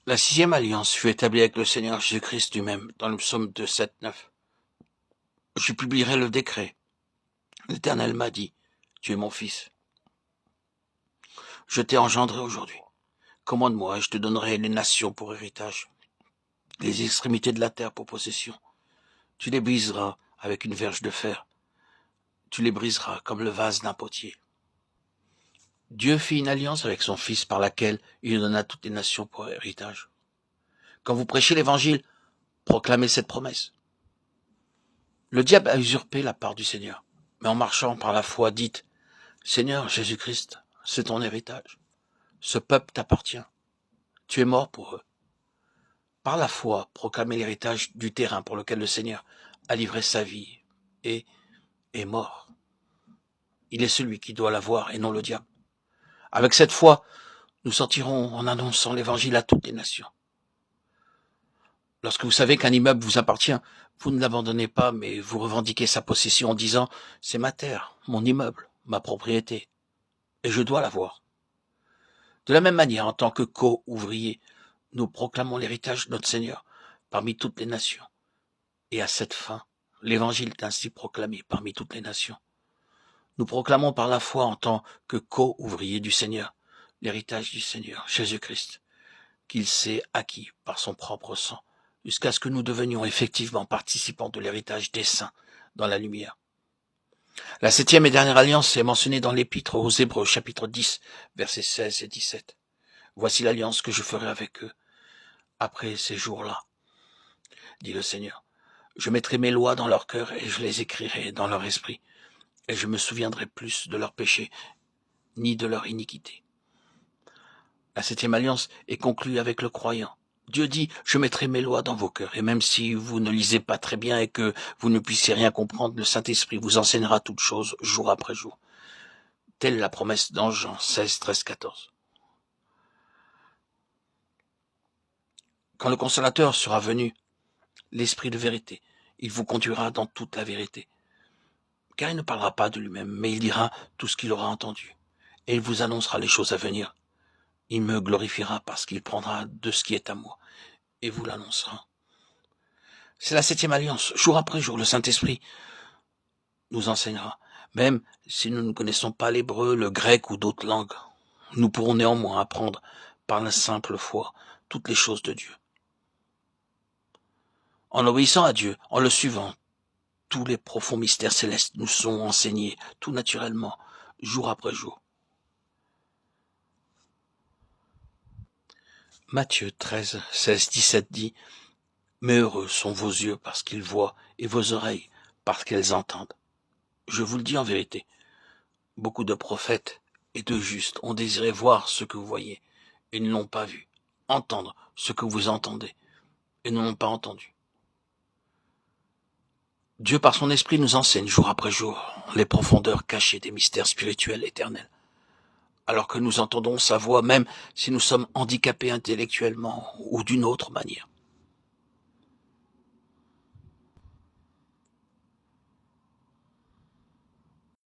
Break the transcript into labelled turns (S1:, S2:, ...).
S1: La sixième alliance fut établie avec le Seigneur Jésus-Christ lui-même, dans le psaume 2, 7, 9. Je publierai le décret. L'Éternel m'a dit, tu es mon fils. Je t'ai engendré aujourd'hui. Commande-moi et je te donnerai les nations pour héritage, les extrémités de la terre pour possession. Tu les briseras avec une verge de fer. Tu les briseras comme le vase d'un potier. Dieu fit une alliance avec son Fils par laquelle il lui donna toutes les nations pour héritage. Quand vous prêchez l'Évangile, proclamez cette promesse. Le diable a usurpé la part du Seigneur, mais en marchant par la foi, dites, Seigneur Jésus-Christ, c'est ton héritage. Ce peuple t'appartient. Tu es mort pour eux. Par la foi, proclamez l'héritage du terrain pour lequel le Seigneur a livré sa vie et est mort. Il est celui qui doit l'avoir et non le diable. Avec cette foi, nous sortirons en annonçant l'Évangile à toutes les nations. Lorsque vous savez qu'un immeuble vous appartient, vous ne l'abandonnez pas, mais vous revendiquez sa possession en disant « c'est ma terre, mon immeuble, ma propriété, et je dois l'avoir ». De la même manière, en tant que co-ouvriers, nous proclamons l'héritage de notre Seigneur parmi toutes les nations. Et à cette fin, l'Évangile est ainsi proclamé parmi toutes les nations. Nous proclamons par la foi en tant que co-ouvriers du Seigneur l'héritage du Seigneur, Jésus-Christ, qu'il s'est acquis par son propre sang, jusqu'à ce que nous devenions effectivement participants de l'héritage des saints dans la lumière. La septième et dernière alliance est mentionnée dans l'Épître aux Hébreux, chapitre 10, versets 16 et 17. Voici l'alliance que je ferai avec eux après ces jours-là, dit le Seigneur. Je mettrai mes lois dans leur cœur et je les écrirai dans leur esprit, et je me souviendrai plus de leurs péchés, ni de leur iniquité. La septième alliance est conclue avec le croyant. Dieu dit, je mettrai mes lois dans vos cœurs, et même si vous ne lisez pas très bien et que vous ne puissiez rien comprendre, le Saint-Esprit vous enseignera toutes choses jour après jour. Telle est la promesse dans Jean 16, 13, 14. Quand le Consolateur sera venu, l'Esprit de vérité, il vous conduira dans toute la vérité. Car il ne parlera pas de lui-même, mais il dira tout ce qu'il aura entendu. Et il vous annoncera les choses à venir. Il me glorifiera parce qu'il prendra de ce qui est à moi et vous l'annoncera. C'est la septième alliance. Jour après jour, le Saint-Esprit nous enseignera. Même si nous ne connaissons pas l'hébreu, le grec ou d'autres langues, nous pourrons néanmoins apprendre par la simple foi toutes les choses de Dieu. En obéissant à Dieu, en le suivant, tous les profonds mystères célestes nous sont enseignés tout naturellement, jour après jour. Matthieu 13, 16, 17 dit « Mais heureux sont vos yeux parce qu'ils voient et vos oreilles parce qu'elles entendent. Je vous le dis en vérité, beaucoup de prophètes et de justes ont désiré voir ce que vous voyez et ne l'ont pas vu, entendre ce que vous entendez et ne l'ont pas entendu. » Dieu par son esprit nous enseigne jour après jour les profondeurs cachées des mystères spirituels éternels. Alors que nous entendons sa voix, même si nous sommes handicapés intellectuellement ou d'une autre manière.